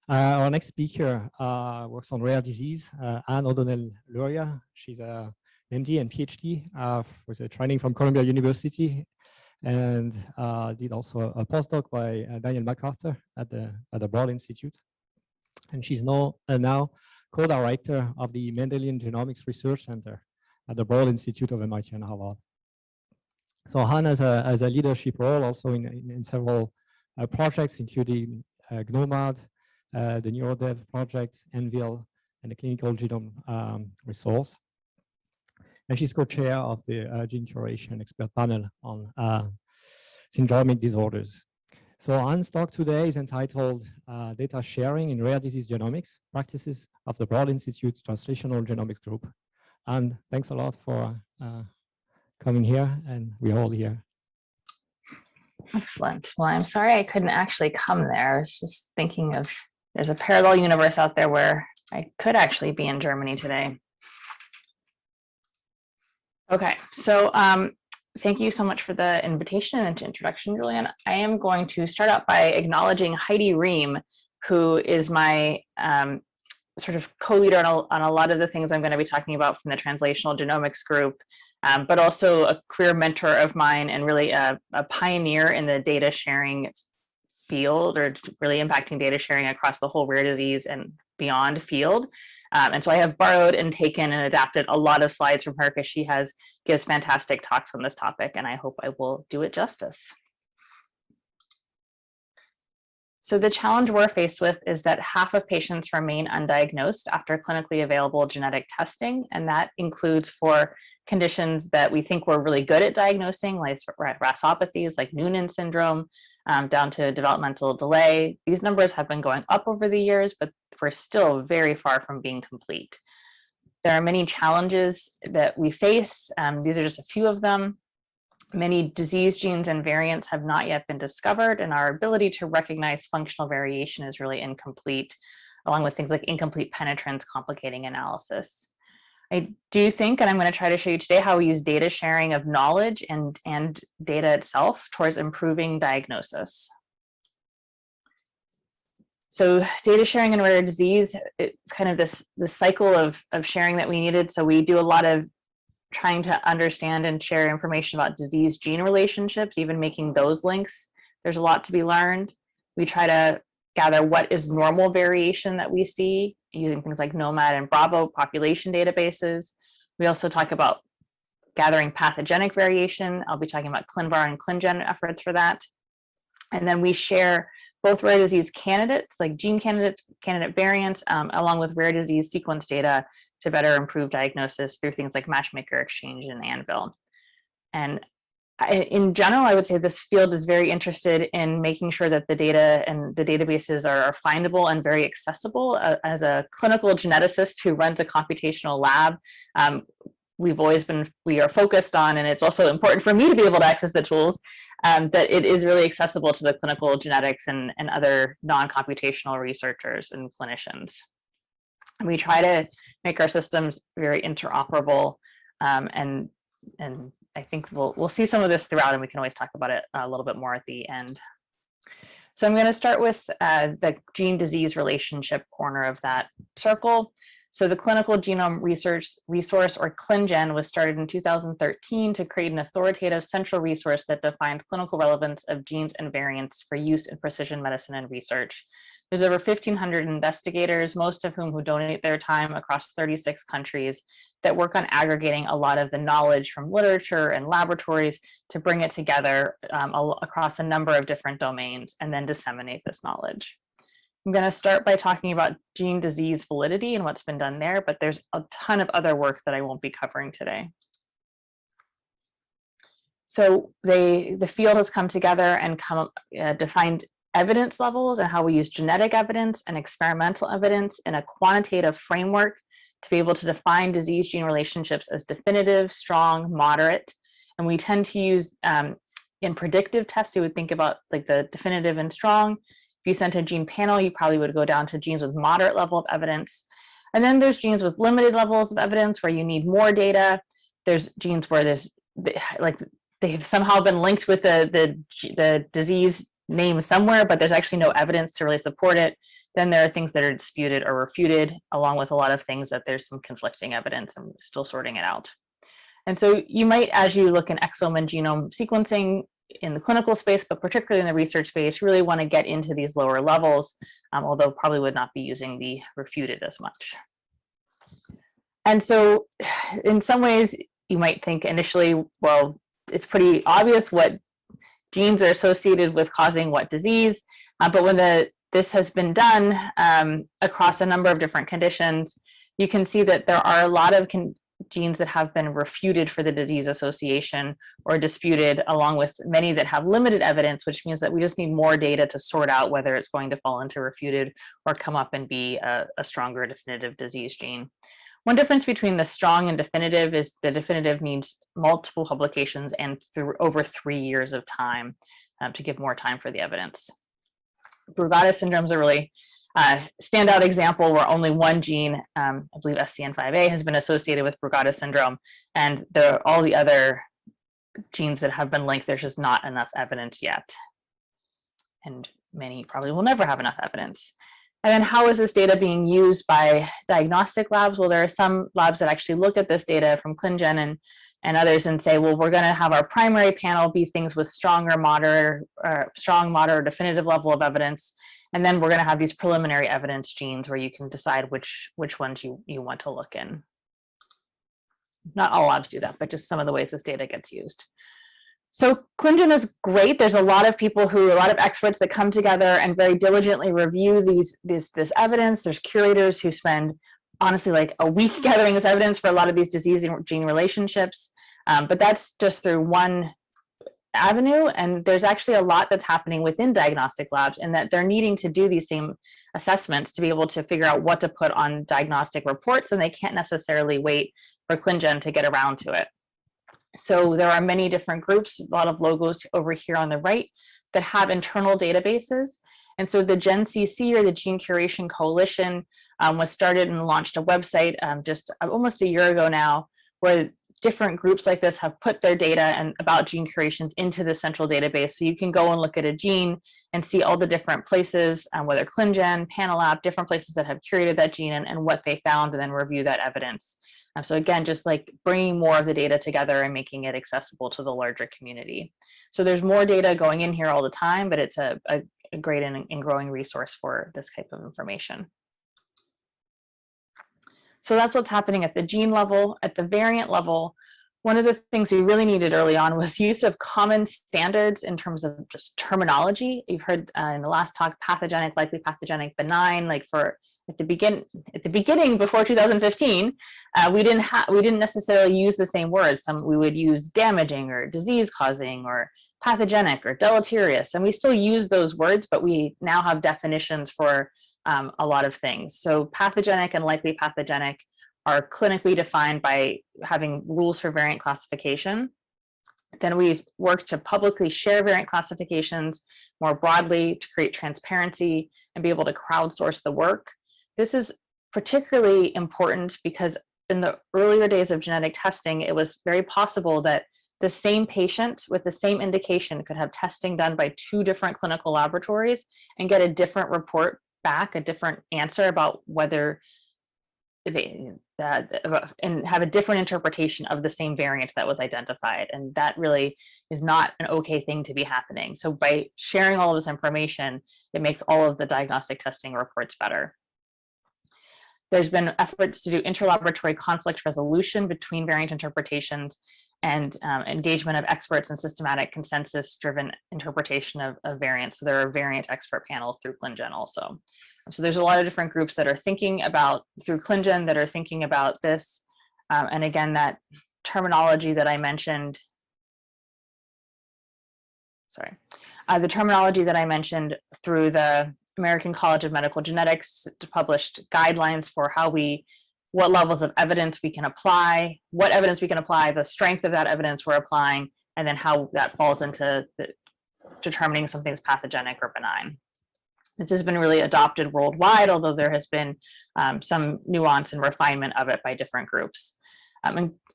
Our next speaker works on rare disease, Anne O Donnell-Luria. She's a MD and PhD with a training from Columbia University, and did also a postdoc by Daniel MacArthur at the Broad Institute. And she's now co-director of the Mendelian Genomics Research Center at the Broad Institute of MIT and Harvard. So Anne has a leadership role also in several projects, including GNOMAD, the NeuroDev project, Envil, and the Clinical Genome Resource. And she's co-chair of the Gene Curation Expert Panel on syndromic disorders. So Anne's talk today is entitled Data Sharing in Rare Disease Genomics, Practices of the Broad Institute Translational Genomics Group. And thanks a lot for coming here, and we're all here. Excellent. Well, I'm sorry I couldn't actually come there. I was just thinking of, there's a parallel universe out there where I could actually be in Germany today. Okay, so thank you so much for the invitation and introduction, Julien. I am going to start out by acknowledging Heidi Rehm, who is my sort of co-leader on a lot of the things I'm going to be talking about from the Translational Genomics group, but also a career mentor of mine and really a pioneer in the data sharing field, or really impacting data sharing across the whole rare disease and beyond field. And so I have borrowed and taken and adapted a lot of slides from her because she gives fantastic talks on this topic, and I hope I will do it justice. So the challenge we're faced with is that half of patients remain undiagnosed after clinically available genetic testing, and that includes for conditions that we think we're really good at diagnosing, like RASopathies like Noonan syndrome, down to developmental delay. These numbers have been going up over the years, but we're still very far from being complete. There are many challenges that we face. These are just a few of them. Many disease genes and variants have not yet been discovered, and our ability to recognize functional variation is really incomplete, along with things like incomplete penetrance complicating analysis. I do think, and I'm going to try to show you today, how we use data sharing of knowledge and data itself towards improving diagnosis. So data sharing in rare disease, it's kind of this cycle of sharing that we needed. So we do a lot of trying to understand and share information about disease gene relationships, even making those links. There's a lot to be learned. We try to gather what is normal variation that we see using things like GNOMAD and Bravo population databases. We also talk about gathering pathogenic variation. I'll be talking about ClinVar and ClinGen efforts for that. And then we share both rare disease candidates, like gene candidates, candidate variants, along with rare disease sequence data to better improve diagnosis through things like Matchmaker Exchange and Anvil. And in general, I would say this field is very interested in making sure that the data and the databases are findable and very accessible. As a clinical geneticist who runs a computational lab, we are focused on, and it's also important for me to be able to access the tools, that it is really accessible to the clinical genetics and other non-computational researchers and clinicians. And we try to make our systems very interoperable, and I think we'll see some of this throughout, and we can always talk about it a little bit more at the end. So I'm going to start with the gene-disease relationship corner of that circle. So the Clinical Genome Resource, or ClinGen, was started in 2013 to create an authoritative central resource that defines clinical relevance of genes and variants for use in precision medicine and research. There's over 1,500 investigators, most of whom donate their time across 36 countries, that work on aggregating a lot of the knowledge from literature and laboratories to bring it together across a number of different domains and then disseminate this knowledge. I'm going to start by talking about gene disease validity and what's been done there, but there's a ton of other work that I won't be covering today. So the field has come together and defined evidence levels and how we use genetic evidence and experimental evidence in a quantitative framework to be able to define disease gene relationships as definitive, strong, moderate. And we tend to use, in predictive tests, you would think about like the definitive and strong. If you sent a gene panel, you probably would go down to genes with moderate level of evidence. And then there's genes with limited levels of evidence where you need more data. There's genes where they've somehow been linked with the disease name somewhere, but there's actually no evidence to really support it. Then there are things that are disputed or refuted, along with a lot of things that there's some conflicting evidence and we're still sorting it out. And so you might, as you look in exome and genome sequencing in the clinical space, but particularly in the research space, really want to get into these lower levels, although probably would not be using the refuted as much. And so in some ways, you might think initially, well, it's pretty obvious what genes are associated with causing what disease, but when this has been done across a number of different conditions, you can see that there are a lot of genes that have been refuted for the disease association or disputed, along with many that have limited evidence, which means that we just need more data to sort out whether it's going to fall into refuted or come up and be a stronger definitive disease gene. One difference between the strong and definitive is the definitive needs multiple publications and through over 3 years of time to give more time for the evidence. Brugada syndrome is a really standout example where only one gene, I believe SCN5A, has been associated with Brugada syndrome, and all the other genes that have been linked, there's just not enough evidence yet. And many probably will never have enough evidence. And then how is this data being used by diagnostic labs? Well, there are some labs that actually look at this data from ClinGen and others and say, well, we're going to have our primary panel be things with strong, moderate, or definitive level of evidence. And then we're going to have these preliminary evidence genes where you can decide which ones you want to look in. Not all labs do that, but just some of the ways this data gets used. So ClinGen is great. There's a lot of people a lot of experts that come together and very diligently review this evidence. There's curators who spend, honestly, like a week gathering this evidence for a lot of these disease and gene relationships. But that's just through one avenue. And there's actually a lot that's happening within diagnostic labs, and that they're needing to do these same assessments to be able to figure out what to put on diagnostic reports, and they can't necessarily wait for ClinGen to get around to it. So there are many different groups, a lot of logos over here on the right, that have internal databases. And so the GenCC, or the Gene Curation Coalition, was started and launched a website just almost a year ago now, where different groups like this have put their data about gene curations into the central database. So you can go and look at a gene and see all the different places, whether ClinGen, Panelab, different places that have curated that gene and what they found, and then review that evidence. So again, just like bringing more of the data together and making it accessible to the larger community. So there's more data going in here all the time, but it's a great and growing resource for this type of information. So that's what's happening at the gene level. At the variant level, one of the things we really needed early on was use of common standards in terms of just terminology. You've heard in the last talk, pathogenic, likely pathogenic, benign. Like at the beginning before 2015, we didn't necessarily use the same words. We would use damaging or disease causing or pathogenic or deleterious, and we still use those words, but we now have definitions for a lot of things. So pathogenic and likely pathogenic are clinically defined by having rules for variant classification. Then we've worked to publicly share variant classifications more broadly to create transparency and be able to crowdsource the work. This is particularly important because in the earlier days of genetic testing, it was very possible that the same patient with the same indication could have testing done by 2 different clinical laboratories and get a different report back, a different answer about whether they and have a different interpretation of the same variant that was identified. And that really is not an okay thing to be happening. So by sharing all of this information, it makes all of the diagnostic testing reports better. There's been efforts to do interlaboratory conflict resolution between variant interpretations and engagement of experts in systematic consensus-driven interpretation of variants. So there are variant expert panels through ClinGen also. So there's a lot of different groups that are thinking about, through ClinGen, that are thinking about this. And again, that terminology that I mentioned, the terminology that I mentioned through the American College of Medical Genetics published guidelines for what levels of evidence we can apply, what evidence we can apply, the strength of that evidence we're applying, and then how that falls into determining something's pathogenic or benign. This has been really adopted worldwide, although there has been some nuance and refinement of it by different groups.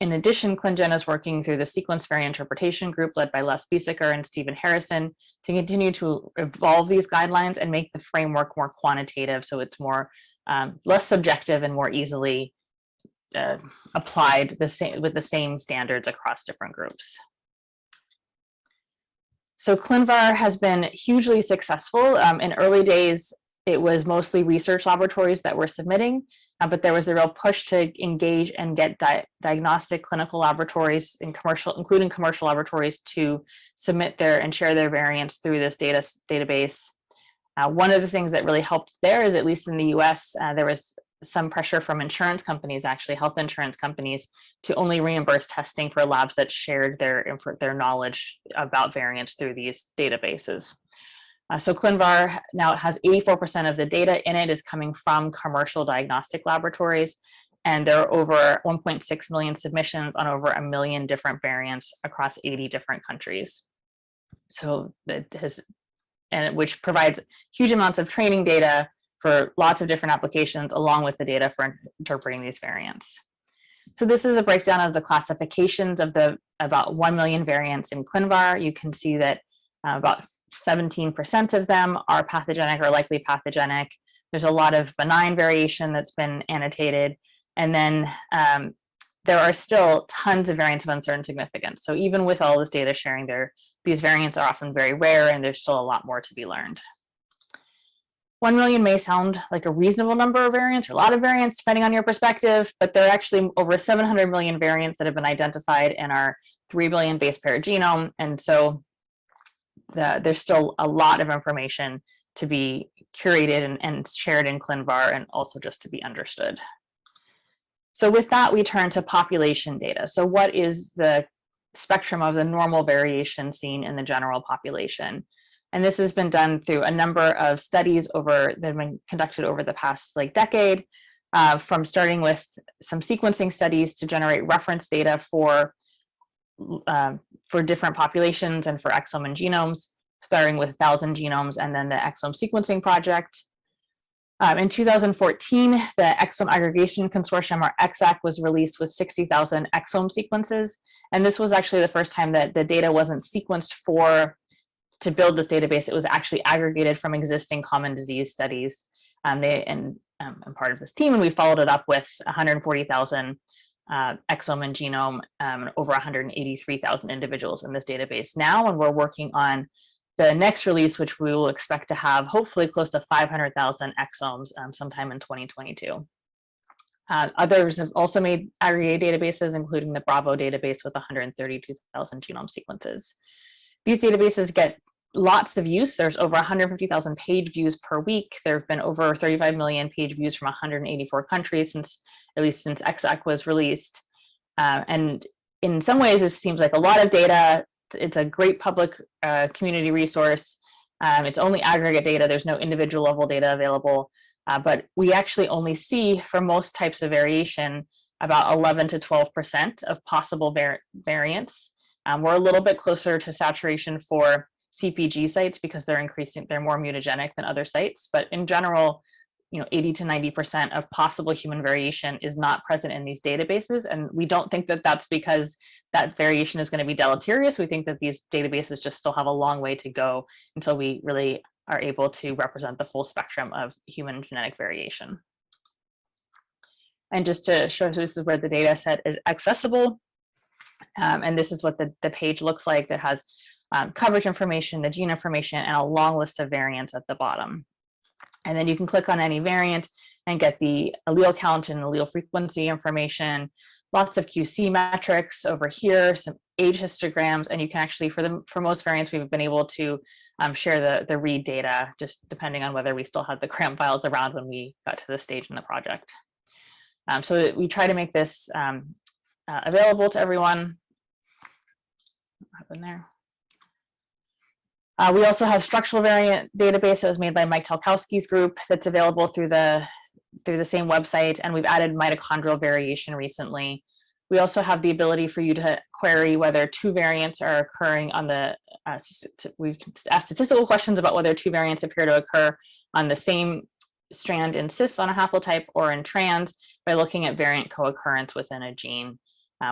In addition, ClinGen is working through the sequence variant interpretation group led by Les Biesecker and Stephen Harrison to continue to evolve these guidelines and make the framework more quantitative, so it's more less subjective and more easily applied with the same standards across different groups. So ClinVar has been hugely successful. In early days, it was mostly research laboratories that were submitting, but there was a real push to engage and get diagnostic clinical laboratories and including commercial laboratories to submit and share their variants through this database. One of the things that really helped there is, at least in the US, there was some pressure from insurance companies, actually health insurance companies, to only reimburse testing for labs that shared their knowledge about variants through these databases. So ClinVar now has 84% of the data in it is coming from commercial diagnostic laboratories, and there are over 1.6 million submissions on over 1 million different variants across 80 different countries. So which provides huge amounts of training data for lots of different applications, along with the data for interpreting these variants. So this is a breakdown of the classifications of the about 1 million variants in ClinVar. You can see that about 17% of them are pathogenic or likely pathogenic. There's a lot of benign variation that's been annotated. And then there are still tons of variants of uncertain significance. So even with all this data sharing, these variants are often very rare, and there's still a lot more to be learned. 1 million may sound like a reasonable number of variants, or a lot of variants, depending on your perspective, but there are actually over 700 million variants that have been identified in our 3 billion base pair genome. And so there's still a lot of information to be curated and shared in ClinVar, and also just to be understood. So with that, we turn to population data. So what is the spectrum of the normal variation seen in the general population? And this has been done through a number of studies that have been conducted over the past decade, from starting with some sequencing studies to generate reference data for different populations and for exome and genomes, starting with 1,000 genomes and then the Exome Sequencing Project. In 2014, the Exome Aggregation Consortium, or EXAC, was released with 60,000 exome sequences. And this was actually the first time that the data wasn't sequenced to build this database. It was actually aggregated from existing common disease studies. I'm part of this team, and we followed it up with 140,000 exome and genome, over 183,000 individuals in this database now, and we're working on the next release, which we will expect to have hopefully close to 500,000 exomes sometime in 2022. Others have also made aggregated databases, including the Bravo database with 132,000 genome sequences. These databases get lots of use. There's over 150,000 page views per week. There have been over 35 million page views from 184 countries since EXAC was released. And in some ways, this seems like a lot of data. It's a great public community resource. It's only aggregate data. There's no individual level data available. But we actually only see, for most types of variation, about 11 to 12% of possible variants. We're a little bit closer to saturation for CPG sites because they're more mutagenic than other sites. But in general, 80 to 90% of possible human variation is not present in these databases. And we don't think that that's because that variation is going to be deleterious. We think that these databases just still have a long way to go until we really are able to represent the full spectrum of human genetic variation. And just to show, this is where the data set is accessible. And this is what the page looks like, that has coverage information, the gene information, and a long list of variants at the bottom. And then you can click on any variant and get the allele count and allele frequency information, lots of QC metrics over here, some age histograms, and you can actually, for most variants, we've been able to share the read data, just depending on whether we still had the CRAM files around when we got to this stage in the project. So we try to make this available to everyone. What happened there? We also have structural variant database that was made by Mike Talkowski's group that's available through the same website, and we've added mitochondrial variation recently. We also have the ability for you to query whether 2 variants are occurring on the, we've asked statistical questions about whether 2 variants appear to occur on the same strand in cis on a haplotype or in trans by looking at variant co-occurrence within a gene.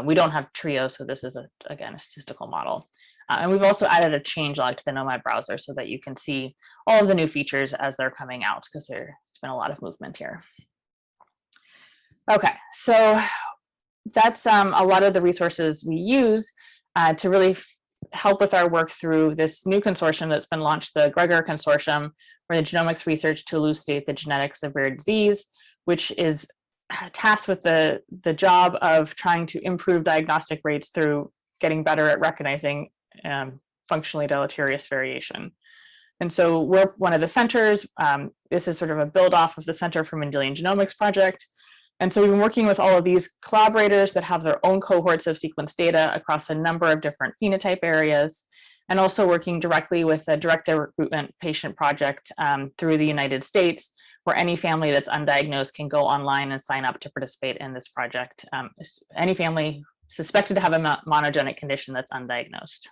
We don't have trio, so this is, again, a statistical model. And we've also added a changelog to the Nomad browser so that you can see all of the new features as they're coming out, because there's been a lot of movement here. Okay, so that's a lot of the resources we use to really help with our work through this new consortium that's been launched, the GHGA Consortium, for the genomics research to elucidate the genetics of rare disease, which is tasked with the job of trying to improve diagnostic rates through getting better at recognizing functionally deleterious variation. And so we're one of the centers. This is sort of a build off of the Center for Mendelian Genomics project. And so we've been working with all of these collaborators that have their own cohorts of sequence data across a number of different phenotype areas, and also working directly with a direct recruitment patient project through the United States, where any family that's undiagnosed can go online and sign up to participate in this project. Any family suspected to have a monogenic condition that's undiagnosed.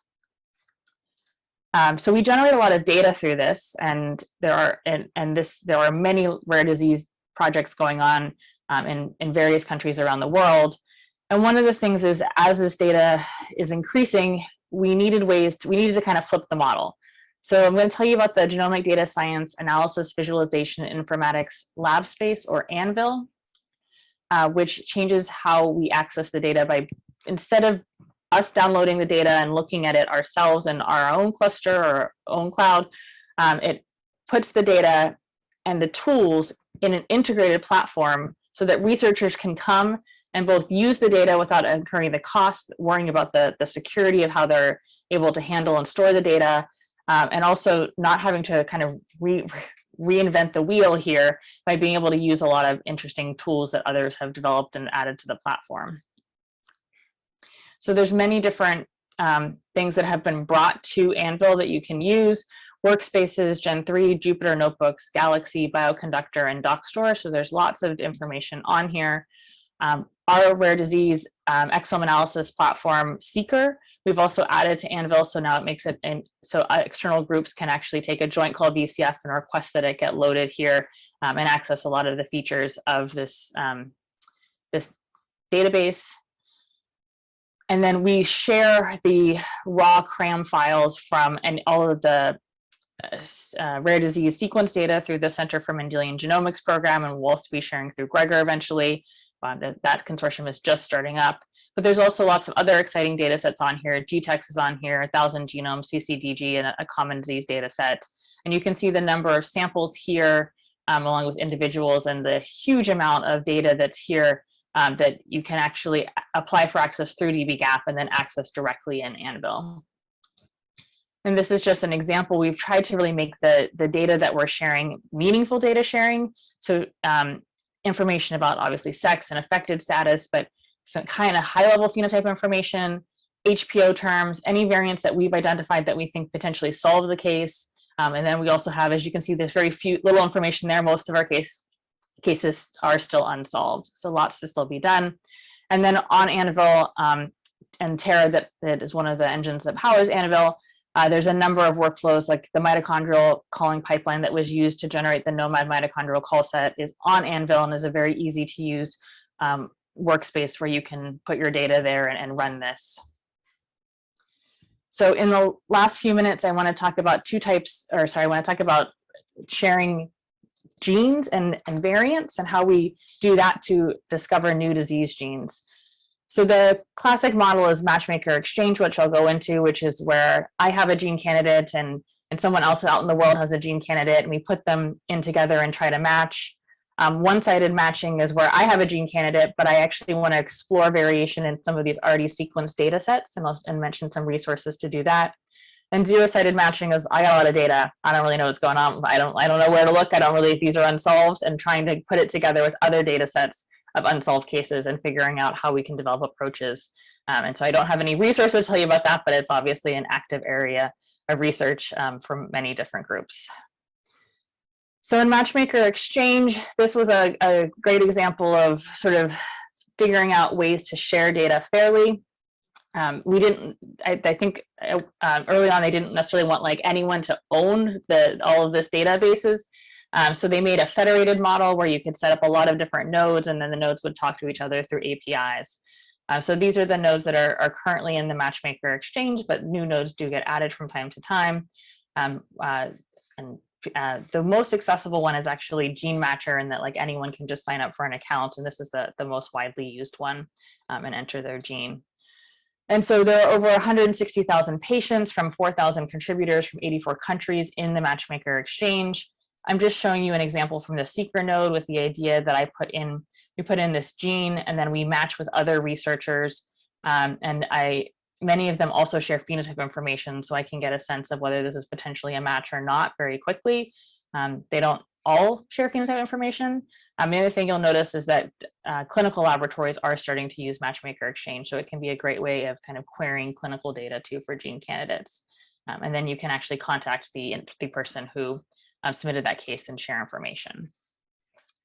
So we generate a lot of data through this, and there are many rare disease projects going on in various countries around the world. And one of the things is, as this data is increasing, we needed to kind of flip the model. So I'm going to tell you about the Genomic Data Science Analysis Visualization and Informatics Lab Space, or ANVIL, which changes how we access the data by, instead of us downloading the data and looking at it ourselves in our own cluster or own cloud, it puts the data and the tools in an integrated platform so that researchers can come and both use the data without incurring the cost, worrying about the security of how they're able to handle and store the data, and also not having to kind of reinvent the wheel here by being able to use a lot of interesting tools that others have developed and added to the platform. So there's many different things that have been brought to Anvil that you can use: workspaces, Gen 3, Jupyter Notebooks, Galaxy, Bioconductor, and DocStore. So there's lots of information on here. Our rare disease exome analysis platform, Seeker, we've also added to Anvil, so now it makes it so external groups can actually take a joint called VCF and request that it get loaded here and access a lot of the features of this, this database. And then we share the raw CRAM files from all of the rare disease sequence data through the Center for Mendelian Genomics program, and we'll also be sharing through GHGA eventually. That consortium is just starting up. But there's also lots of other exciting data sets on here. GTEx is on here, 1,000 genome, CCDG, and a common disease data set. And you can see the number of samples here, along with individuals, and the huge amount of data that's here that you can actually apply for access through dbGaP and then access directly in Anvil. And this is just an example. We've tried to really make the data that we're sharing meaningful data sharing. So information about obviously sex and affected status, but some kind of high-level phenotype information, HPO terms, any variants that we've identified that we think potentially solve the case. And then we also have, as you can see, there's very little information there. Most of our cases are still unsolved, so lots to still be done. And then on Anvil and Terra, that is one of the engines that powers Anvil, there's a number of workflows, like the mitochondrial calling pipeline that was used to generate the Nomad mitochondrial call set is on Anvil and is a very easy to use workspace where you can put your data there and run this. So in the last few minutes, I want to talk about I want to talk about sharing genes and variants and how we do that to discover new disease genes. So the classic model is Matchmaker Exchange, which I'll go into, which is where I have a gene candidate and someone else out in the world has a gene candidate, and we put them in together and try to match. One-sided matching is where I have a gene candidate, but I actually want to explore variation in some of these already sequenced data sets and mention some resources to do that. And zero-sided matching is, I got a lot of data, I don't really know what's going on, I don't know where to look, these are unsolved, and trying to put it together with other data sets of unsolved cases and figuring out how we can develop approaches. And so I don't have any resources to tell you about that, but it's obviously an active area of research from many different groups. So in Matchmaker Exchange, this was a great example of sort of figuring out ways to share data fairly. I think early on, they didn't necessarily want like anyone to own all of this databases. So they made a federated model where you could set up a lot of different nodes, and then the nodes would talk to each other through APIs. So these are the nodes that are currently in the Matchmaker Exchange, but new nodes do get added from time to time. The most accessible one is actually Gene Matcher, and that like anyone can just sign up for an account, and this is the most widely used one, and enter their gene. And so there are over 160,000 patients from 4,000 contributors from 84 countries in the Matchmaker Exchange. I'm just showing you an example from the Seeker node with the idea that we put in this gene and then we match with other researchers. Many of them also share phenotype information, so I can get a sense of whether this is potentially a match or not very quickly. They don't all share phenotype information. The other thing you'll notice is that clinical laboratories are starting to use Matchmaker Exchange, so it can be a great way of kind of querying clinical data too for gene candidates. And then you can actually contact the person who submitted that case and share information.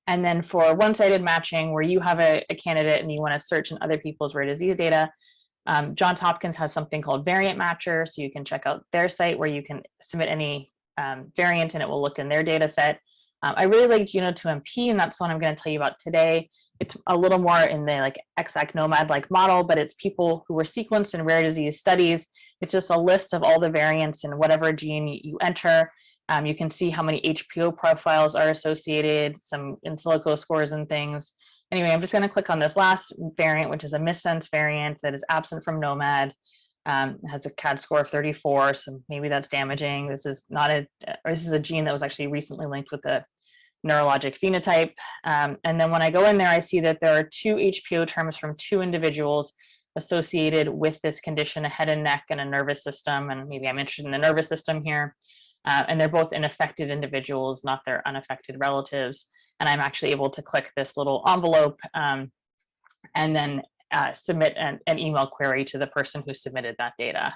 And then for one-sided matching, where you have a candidate and you want to search in other people's rare disease data, Johns Hopkins has something called Variant Matcher, so you can check out their site where you can submit any variant and it will look in their data set. I really like Genome-2MP, and that's the one I'm going to tell you about today. It's a little more in the like exact nomad-like model, but it's people who were sequenced in rare disease studies. It's just a list of all the variants in whatever gene you enter. You can see how many HPO profiles are associated, some in silico scores and things. Anyway, I'm just going to click on this last variant, which is a missense variant that is absent from nomad. Has a CAD score of 34, so maybe that's damaging. This is a gene that was actually recently linked with a neurologic phenotype. And then when I go in there, I see that there are 2 HPO terms from 2 individuals associated with this condition, a head and neck and a nervous system. And maybe I'm interested in the nervous system here. And they're both in affected individuals, not their unaffected relatives. And I'm actually able to click this little envelope and then submit an email query to the person who submitted that data.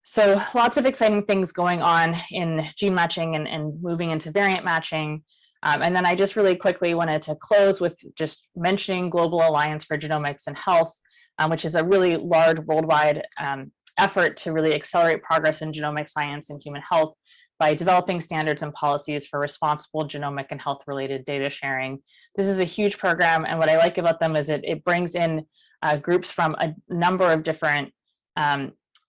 So lots of exciting things going on in gene matching and moving into variant matching. And then I just really quickly wanted to close with just mentioning Global Alliance for Genomics and Health, which is a really large worldwide effort to really accelerate progress in genomic science and human health by developing standards and policies for responsible genomic and health-related data sharing. This is a huge program, and what I like about them is it brings in groups from a number of different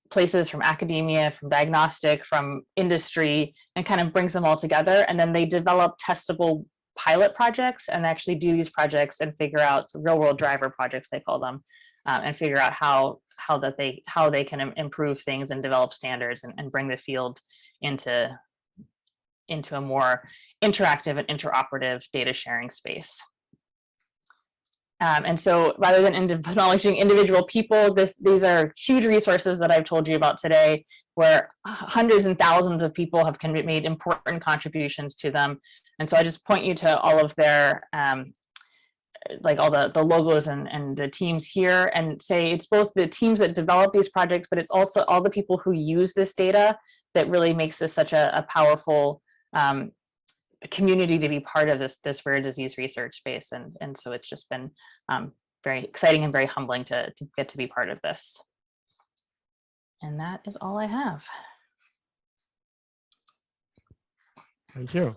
places, from academia, from diagnostic, from industry, and kind of brings them all together, and then they develop testable pilot projects and actually do these projects and figure out real-world driver projects, they call them, and figure out how they can improve things and develop standards and bring the field into a more interactive and interoperative data sharing space. And so rather than acknowledging individual people, these are huge resources that I've told you about today, where hundreds and thousands of people have made important contributions to them. And so I just point you to all of their like all the logos and the teams here, and say it's both the teams that develop these projects, but it's also all the people who use this data that really makes this such a powerful community to be part of this rare disease research space. And so it's just been very exciting and very humbling to get to be part of this. And that is all I have. Thank you.